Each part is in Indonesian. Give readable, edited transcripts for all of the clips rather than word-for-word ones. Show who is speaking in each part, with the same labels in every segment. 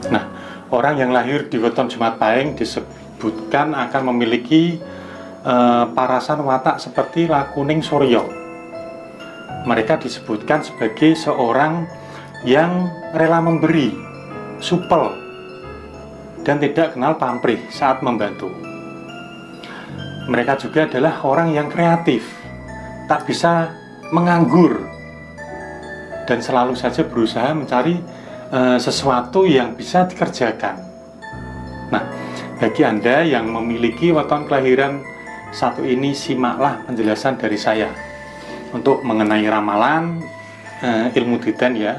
Speaker 1: Nah, orang yang lahir di weton Jumat Pahing disebutkan akan memiliki parasan watak seperti lakuning Surya. Mereka disebutkan sebagai seorang yang rela memberi, supel, dan tidak kenal pamrih saat membantu. Mereka juga adalah orang yang kreatif, tak bisa menganggur, dan selalu saja berusaha mencari sesuatu yang bisa dikerjakan. Nah, bagi Anda yang memiliki weton kelahiran satu ini, simaklah penjelasan dari saya untuk mengenai ramalan ilmu Diten ya.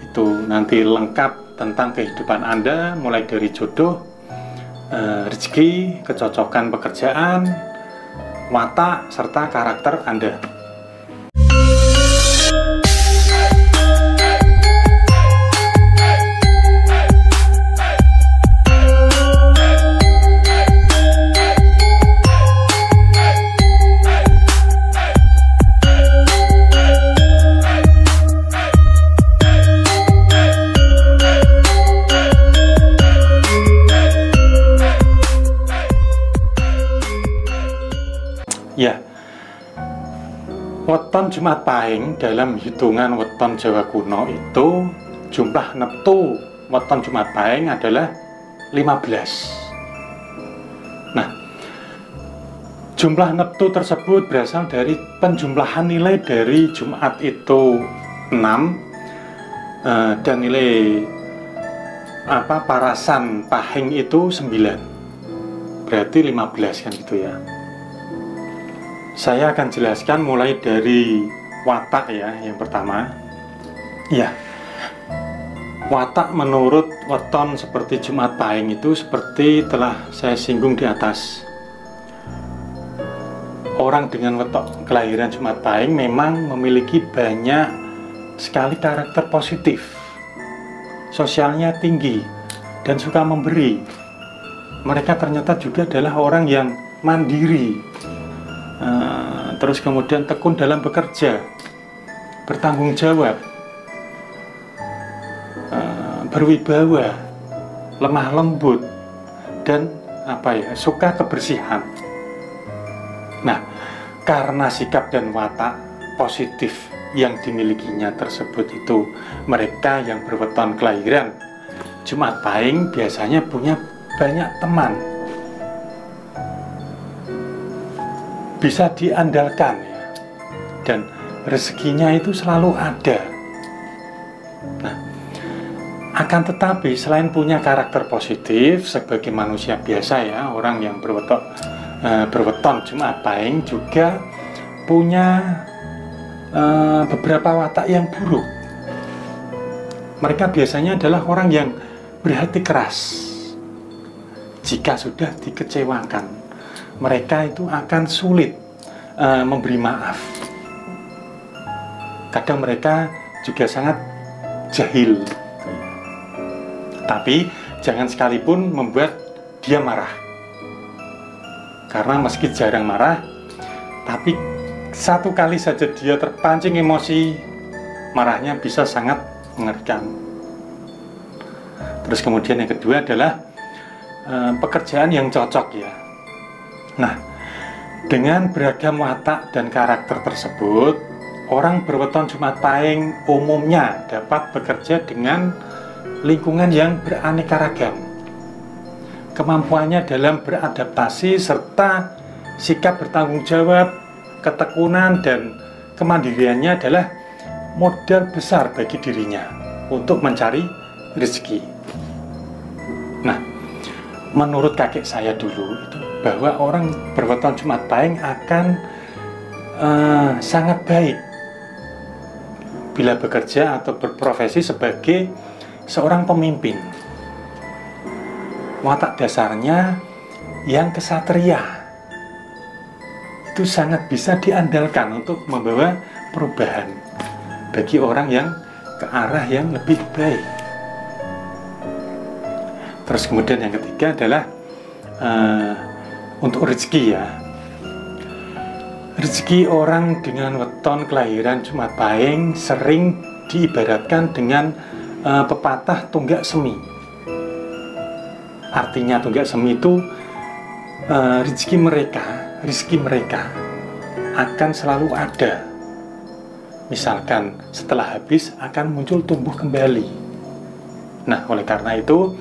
Speaker 1: Itu nanti lengkap tentang kehidupan Anda, mulai dari jodoh, rezeki, kecocokan pekerjaan, watak, serta karakter Anda. Ya, weton Jumat Pahing dalam hitungan weton Jawa kuno itu jumlah neptu weton Jumat Pahing adalah 15. Nah, jumlah neptu tersebut berasal dari penjumlahan nilai dari Jumat itu 6 dan nilai parasan Pahing itu 9. Berarti 15 kan gitu ya. Saya akan jelaskan mulai dari watak ya, yang pertama. Ya, watak menurut weton seperti Jumat Pahing itu seperti telah saya singgung di atas. Orang dengan weton kelahiran Jumat Pahing memang memiliki banyak sekali karakter positif. Sosialnya tinggi dan suka memberi. Mereka ternyata juga adalah orang yang mandiri. Terus kemudian tekun dalam bekerja, bertanggung jawab, berwibawa, lemah lembut, dan suka kebersihan. Nah, karena sikap dan watak positif yang dimilikinya tersebut itu, mereka yang berweton kelahiran Jumat Pahing biasanya punya banyak teman, bisa diandalkan ya, dan rezekinya itu selalu ada. Nah, akan tetapi selain punya karakter positif sebagai manusia biasa ya, orang yang berweton Jumat Pahing juga punya beberapa watak yang buruk. Mereka biasanya adalah orang yang berhati keras. Jika sudah dikecewakan, mereka itu akan sulit memberi maaf. Kadang mereka juga sangat jahil, tapi jangan sekalipun membuat dia marah, karena meski jarang marah, tapi satu kali saja dia terpancing emosi, marahnya bisa sangat mengerikan. Terus kemudian yang kedua adalah pekerjaan yang cocok ya. Nah, dengan beragam watak dan karakter tersebut, orang berweton Jumat Pahing umumnya dapat bekerja dengan lingkungan yang beraneka ragam. Kemampuannya dalam beradaptasi serta sikap bertanggung jawab, ketekunan, dan kemandiriannya adalah modal besar bagi dirinya untuk mencari rezeki. Nah, menurut kakek saya dulu itu, bahwa orang berweton Jumat Pahing akan sangat baik bila bekerja atau berprofesi sebagai seorang pemimpin. Watak dasarnya yang kesatria itu sangat bisa diandalkan untuk membawa perubahan bagi orang yang ke arah yang lebih baik. Terus kemudian yang ketiga adalah untuk rezeki ya. Rezeki orang dengan weton kelahiran Jumat Pahing sering diibaratkan dengan pepatah tunggak semi. Artinya Tonggak Semi itu rezeki mereka akan selalu ada. Misalkan setelah habis akan muncul tumbuh kembali. Nah, oleh karena itu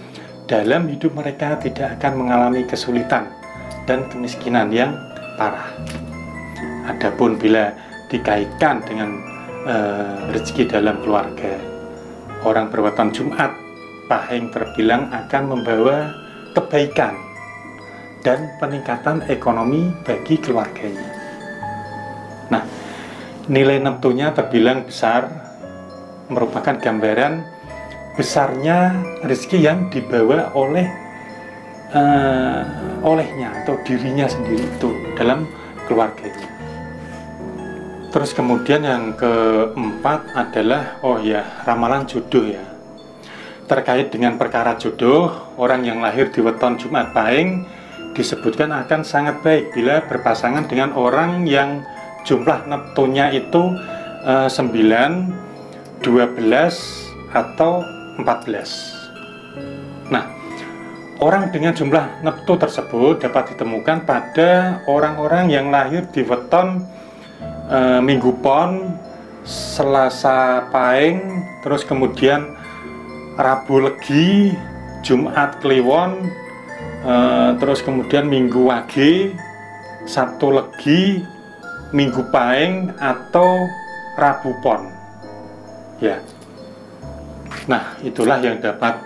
Speaker 1: dalam hidup mereka tidak akan mengalami kesulitan dan kemiskinan yang parah. Adapun bila dikaitkan dengan rezeki dalam keluarga, orang berweton Jumat Pahing terbilang akan membawa kebaikan dan peningkatan ekonomi bagi keluarganya. Nah, nilai neptunya terbilang besar, merupakan gambaran besarnya rezeki yang dibawa olehnya atau dirinya sendiri itu dalam keluarganya. Terus kemudian yang keempat adalah ramalan jodoh ya. Terkait dengan perkara jodoh, orang yang lahir di weton Jumat Pahing disebutkan akan sangat baik bila berpasangan dengan orang yang jumlah neptunya itu 9, 12 atau 14. Nah, orang dengan jumlah neptu tersebut dapat ditemukan pada orang-orang yang lahir di weton Minggu Pon, Selasa Pahing, terus kemudian Rabu Legi, Jumat Kliwon, terus kemudian Minggu Wage, Sabtu Legi, Minggu Pahing atau Rabu Pon. Ya. Nah, itulah yang dapat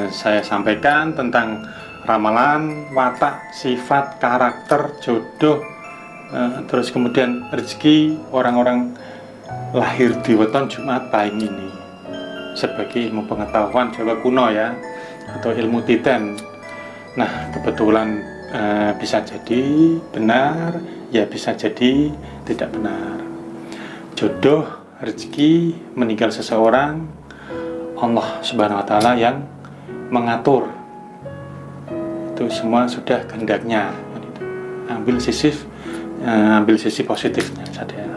Speaker 1: saya sampaikan tentang ramalan, watak, sifat, karakter, jodoh, terus kemudian rezeki orang-orang lahir di weton Jumat Pahing ini sebagai ilmu pengetahuan Jawa kuno ya, atau ilmu titen. Nah, kebetulan bisa jadi benar, ya bisa jadi tidak benar. Jodoh, rezeki, meninggal seseorang, Allah Subhanahu wa Ta'ala yang mengatur. Itu semua sudah kehendaknya. Ambil sisi positifnya saja.